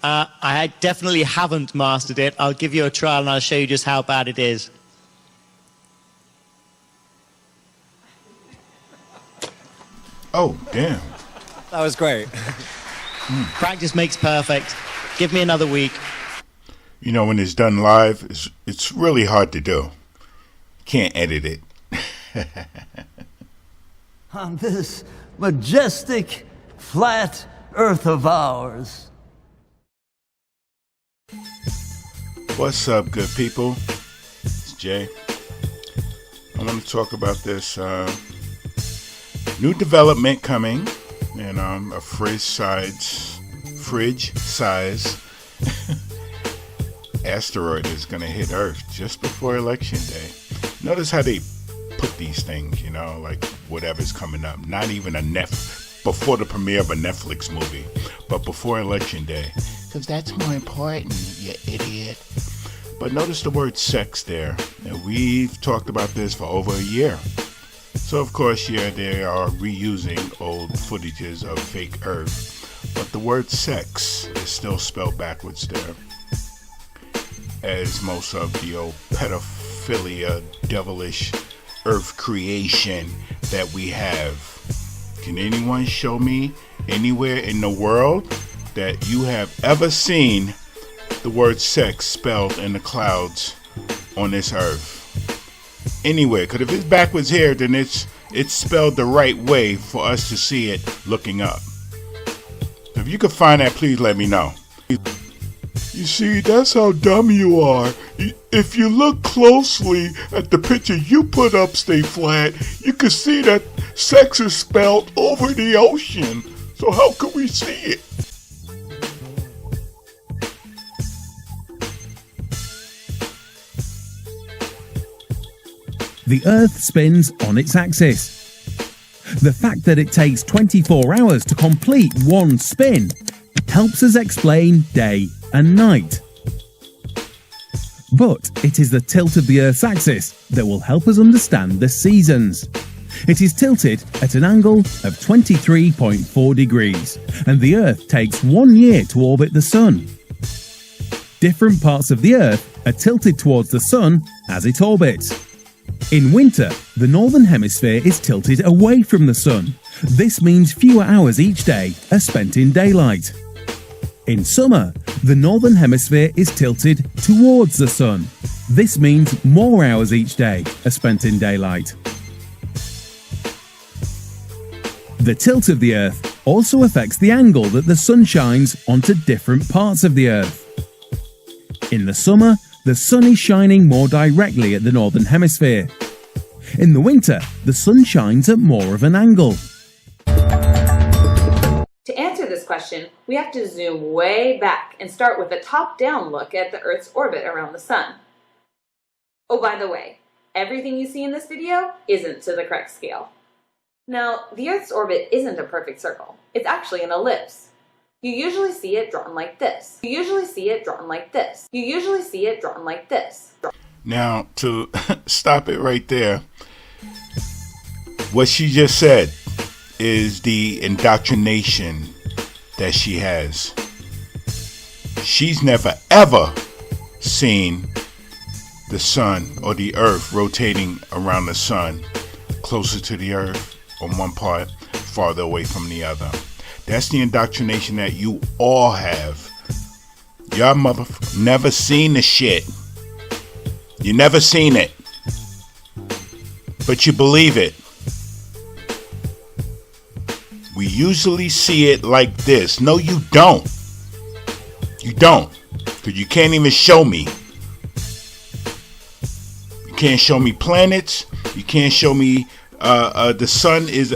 I definitely haven't mastered it. I'll give you a trial and I'll show you just how bad it is. Oh, damn. That was great. Practice makes perfect. Give me another week. You know, when it's done live, it's really hard to do. Can't edit it. On this majestic, flat earth of ours. What's up, good people? It's Jay. I want to talk about this new development coming, and a fridge size asteroid is going to hit Earth just before Election Day. Notice how they put these things, you know, like whatever's coming up. Not even before the premiere of a Netflix movie, but before Election Day. Because that's more important, you idiot. But notice the word sex there. And we've talked about this for over a year. So, of course, yeah, they are reusing old footages of fake Earth. But the word sex is still spelled backwards there. As most of the old pedophilia, devilish Earth creation that we have. Can anyone show me anywhere in the world that you have ever seen the word sex spelled in the clouds on this Earth? Anywhere, because if it's backwards here, then it's spelled the right way for us to see it looking up. If you could find that, please let me know. You see, that's how dumb you are. If you look closely at the picture you put up, Stay Flat, you can see that sex is spelled over the ocean. So how can we see it? The Earth spins on its axis. The fact that it takes 24 hours to complete one spin helps us explain day and night. But it is the tilt of the Earth's axis that will help us understand the seasons. It is tilted at an angle of 23.4 degrees, and the Earth takes 1 year to orbit the Sun. Different parts of the Earth are tilted towards the Sun as it orbits. In winter, the northern hemisphere is tilted away from the Sun. This means fewer hours each day are spent in daylight. In summer, the northern hemisphere is tilted towards the Sun. This means more hours each day are spent in daylight. The tilt of the Earth also affects the angle that the Sun shines onto different parts of the Earth. In the summer, the Sun is shining more directly at the northern hemisphere. In the winter, the Sun shines at more of an angle. To answer this question, we have to zoom way back and start with a top-down look at the Earth's orbit around the Sun. Oh, by the way, everything you see in this video isn't to the correct scale. Now, the Earth's orbit isn't a perfect circle. It's actually an ellipse. You usually see it drawn like this. You usually see it drawn like this. You usually see it drawn like this. Now, to stop it right there, what she just said is the indoctrination that she has. She's never ever seen the Sun or the Earth rotating around the Sun, closer to the Earth on one part, farther away from the other. That's the indoctrination that you all have. Y'all never seen the shit. You never seen it. But you believe it. We usually see it like this. No, you don't. You don't. Because you can't even show me. You can't show me planets. You can't show me the Sun is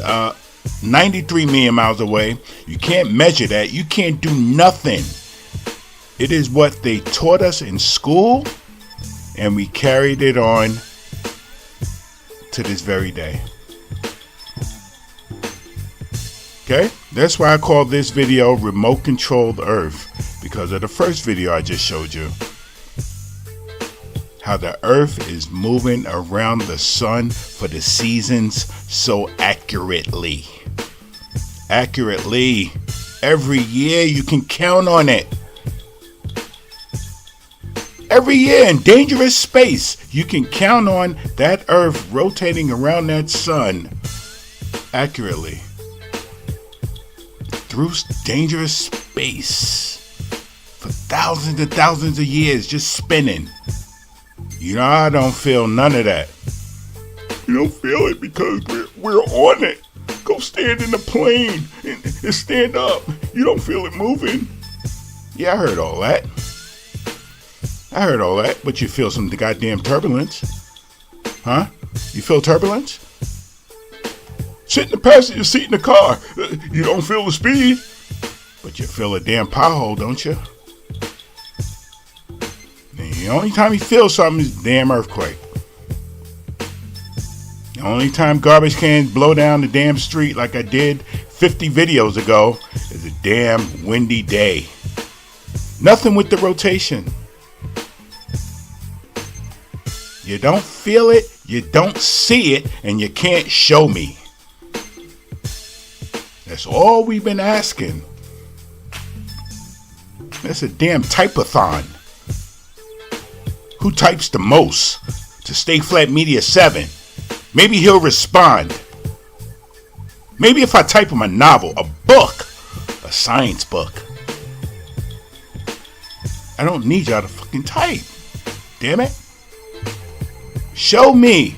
93 million miles away. You can't measure that. You can't do nothing. It is what they taught us in school, and we carried it on to this very day. Okay? That's why I call this video Remote Controlled Earth, because of the first video I just showed you. How the Earth is moving around the Sun for the seasons so accurately. Accurately. Every year you can count on it. Every year in dangerous space, you can count on that Earth rotating around that sun accurately. Through dangerous space for thousands and thousands of years, just spinning. You know, I don't feel none of that. You don't feel it because we're on it. Go stand in the plane and stand up. You don't feel it moving. Yeah, I heard all that. But you feel some goddamn turbulence. Huh? You feel turbulence? Sit in the passenger seat in the car. You don't feel the speed. But you feel a damn pothole, don't you? The only time you feel something is a damn earthquake. The only time garbage cans blow down the damn street like I did 50 videos ago is a damn windy day. Nothing with the rotation. You don't feel it, you don't see it, and you can't show me. That's all we've been asking. That's a damn type-a-thon. Who types the most? To Stay Flat Media 7. Maybe he'll respond. Maybe if I type him a novel, a book, a science book. I don't need y'all to fucking type. Damn it. Show me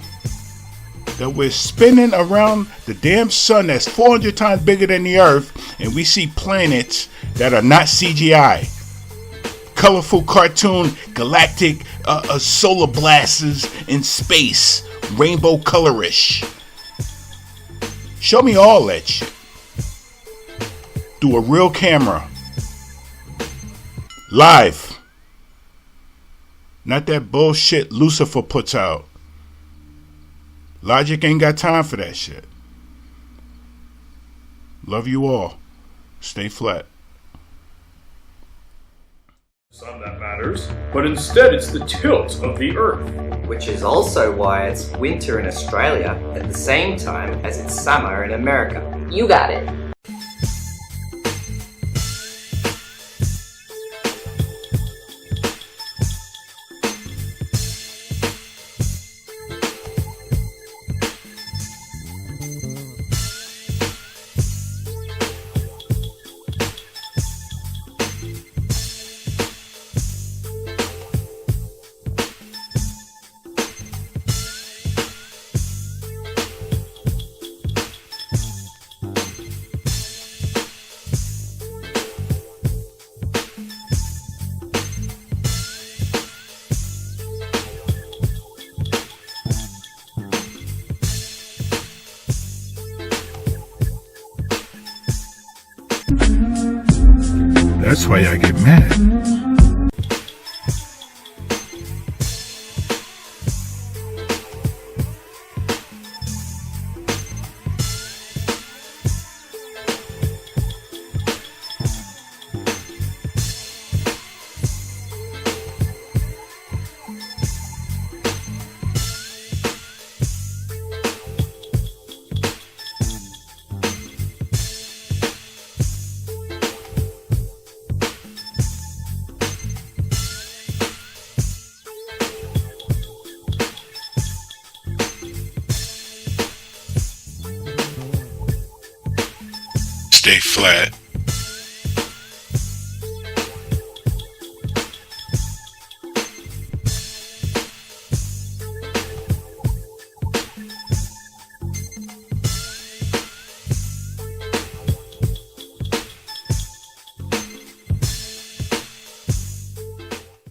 that we're spinning around the damn sun that's 400 times bigger than the Earth, and we see planets that are not CGI. Colorful cartoon galactic solar blasters in space. Rainbow colorish. Show me all that shit. Through a real camera. Live. Not that bullshit Lucifer puts out. Logic ain't got time for that shit. Love you all. Stay flat. Sun that matters, but instead it's the tilt of the Earth. Which is also why it's winter in Australia at the same time as it's summer in America. You got it. That's why I get mad. Stay flat.